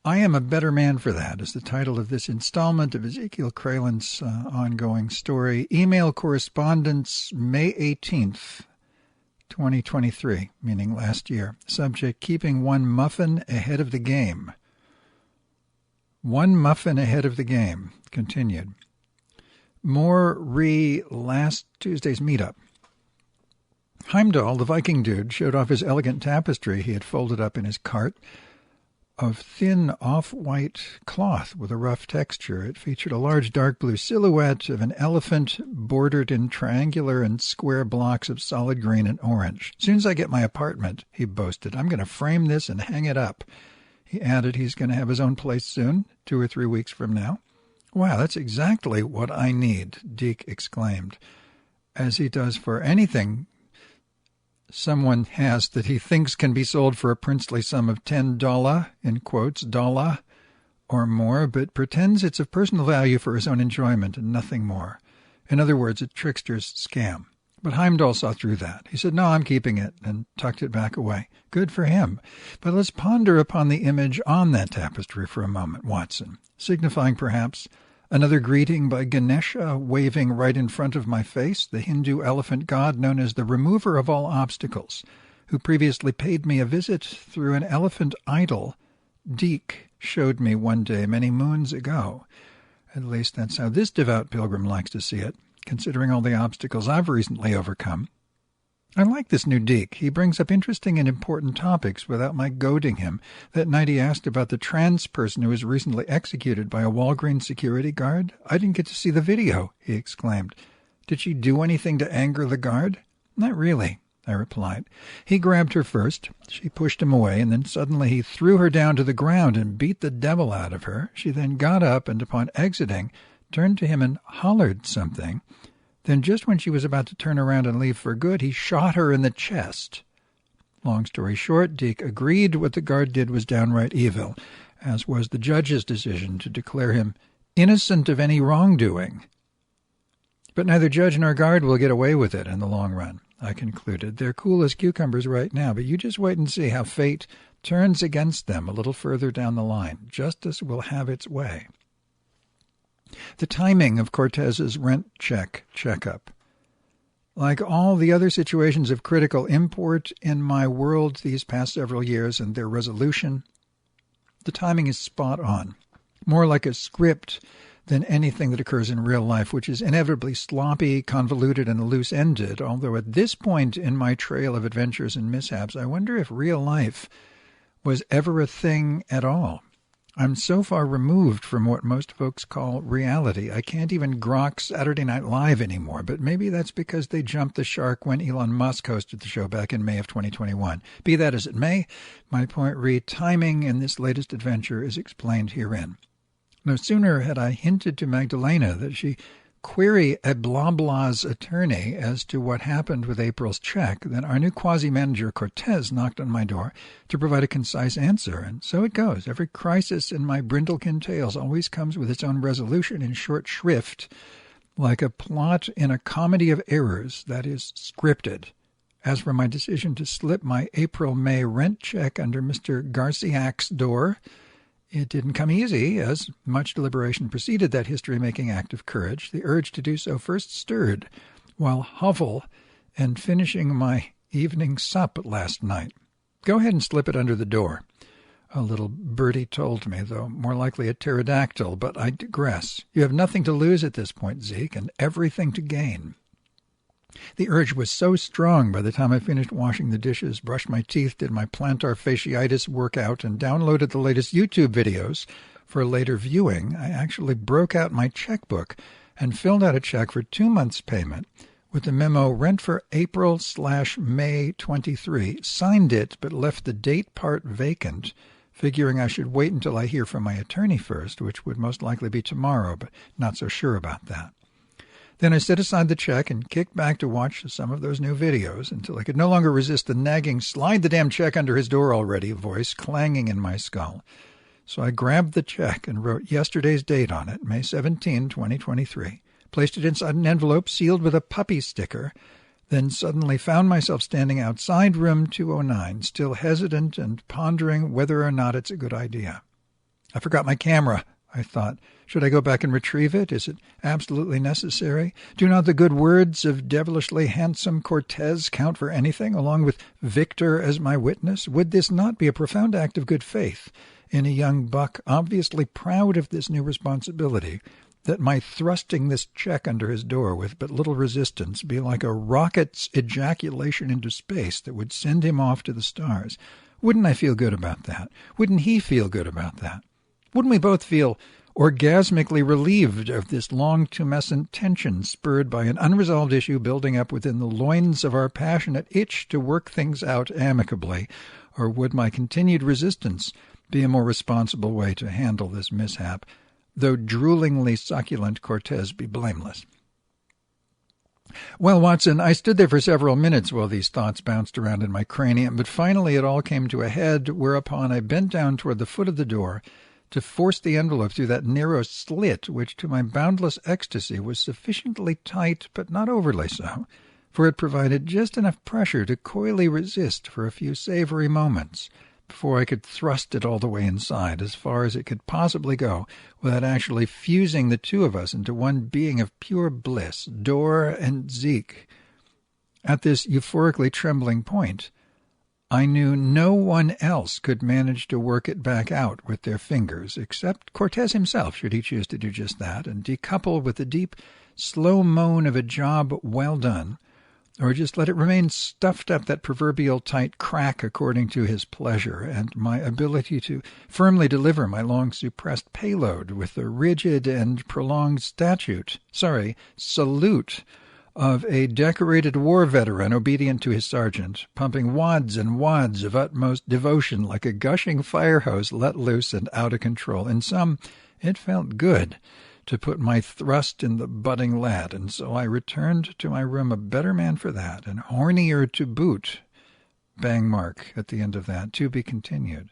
I Am a Better Man for That is the title of this installment of Ezekiel Kralen's ongoing story. Email correspondence, May 18th, 2023, meaning last year. Subject, keeping one muffin ahead of the game. One muffin ahead of the game. Continued. More last Tuesday's meetup. Heimdall, the Viking dude, showed off his elegant tapestry he had folded up in his cart of thin off-white cloth with a rough texture. It featured a large dark blue silhouette of an elephant bordered in triangular and square blocks of solid green and orange. As soon as I get my apartment, he boasted, I'm going to frame this and hang it up. He added he's going to have his own place soon, 2 or 3 weeks from now. Wow, that's exactly what I need, Deke exclaimed, as he does for anything someone has that he thinks can be sold for a princely sum of $10, in quotes, dollar or more, but pretends it's of personal value for his own enjoyment and nothing more. In other words, a trickster's scam. But Heimdall saw through that. He said, no, I'm keeping it, and tucked it back away. Good for him. But let's ponder upon the image on that tapestry for a moment, Watson, signifying perhaps another greeting by Ganesha waving right in front of my face, the Hindu elephant god known as the remover of all obstacles, who previously paid me a visit through an elephant idol Deke showed me one day many moons ago. At least that's how this devout pilgrim likes to see it, considering all the obstacles I've recently overcome. I like this new Deke. He brings up interesting and important topics without my goading him. That night he asked about the trans person who was recently executed by a Walgreens security guard. I didn't get to see the video, he exclaimed. Did she do anything to anger the guard? Not really, I replied. He grabbed her first. She pushed him away, and then suddenly he threw her down to the ground and beat the devil out of her. She then got up and, upon exiting, turned to him and hollered something. Then just when she was about to turn around and leave for good, he shot her in the chest. Long story short, Deke agreed what the guard did was downright evil, as was the judge's decision to declare him innocent of any wrongdoing. But neither judge nor guard will get away with it in the long run, I concluded. They're cool as cucumbers right now, but you just wait and see how fate turns against them a little further down the line. Justice will have its way. The timing of Cortez's rent checkup. Like all the other situations of critical import in my world these past several years and their resolution, the timing is spot on. More like a script than anything that occurs in real life, which is inevitably sloppy, convoluted, and loose-ended, although at this point in my trail of adventures and mishaps, I wonder if real life was ever a thing at all. I'm so far removed from what most folks call reality, I can't even grok Saturday Night Live anymore, but maybe that's because they jumped the shark when Elon Musk hosted the show back in May of 2021. Be that as it may, my point timing in this latest adventure is explained herein. No sooner had I hinted to Magdalena that she query a blah-blah's attorney as to what happened with April's check than our new quasi-manager Cortez knocked on my door to provide a concise answer. And so it goes. Every crisis in my Brindlekin Tales always comes with its own resolution in short shrift, like a plot in a comedy of errors that is scripted. As for my decision to slip my April-May rent check under Mr. Garciak's door, it didn't come easy, as much deliberation preceded that history-making act of courage. The urge to do so first stirred while hovel and finishing my evening sup last night. Go ahead and slip it under the door, a little birdie told me, though more likely a pterodactyl, but I digress. You have nothing to lose at this point, Zeke, and everything to gain. The urge was so strong by the time I finished washing the dishes, brushed my teeth, did my plantar fasciitis workout, and downloaded the latest YouTube videos for later viewing, I actually broke out my checkbook and filled out a check for 2 months' payment with the memo rent for April/May 23, signed it but left the date part vacant, figuring I should wait until I hear from my attorney first, which would most likely be tomorrow, but not so sure about that. Then I set aside the check and kicked back to watch some of those new videos until I could no longer resist the nagging, slide the damn check under his door already voice clanging in my skull. So I grabbed the check and wrote yesterday's date on it, May 17, 2023, placed it inside an envelope sealed with a puppy sticker, then suddenly found myself standing outside room 209, still hesitant and pondering whether or not it's a good idea. I forgot my camera, I thought. Should I go back and retrieve it? Is it absolutely necessary? Do not the good words of devilishly handsome Cortez count for anything, along with Victor as my witness? Would this not be a profound act of good faith in a young buck obviously proud of this new responsibility, that my thrusting this check under his door with but little resistance be like a rocket's ejaculation into space that would send him off to the stars? Wouldn't I feel good about that? Wouldn't he feel good about that? Wouldn't we both feel orgasmically relieved of this long-tumescent tension spurred by an unresolved issue building up within the loins of our passionate itch to work things out amicably? Or would my continued resistance be a more responsible way to handle this mishap, though droolingly succulent Cortez be blameless? Well, Watson, I stood there for several minutes while these thoughts bounced around in my cranium, but finally it all came to a head, whereupon I bent down toward the foot of the door to force the envelope through that narrow slit, which to my boundless ecstasy was sufficiently tight, but not overly so, for it provided just enough pressure to coyly resist for a few savory moments before I could thrust it all the way inside, as far as it could possibly go, without actually fusing the two of us into one being of pure bliss, Dor and Zeke. At this euphorically trembling point, I knew no one else could manage to work it back out with their fingers, except Cortez himself, should he choose to do just that, and decouple with the deep, slow moan of a job well done, or just let it remain stuffed up that proverbial tight crack according to his pleasure, and my ability to firmly deliver my long-suppressed payload with the rigid and prolonged salute of a decorated war veteran obedient to his sergeant, pumping wads and wads of utmost devotion like a gushing fire hose let loose and out of control. In sum, it felt good to put my thrust in the budding lad, and so I returned to my room a better man for that, and hornier to boot. Bang mark at the end of that, to be continued.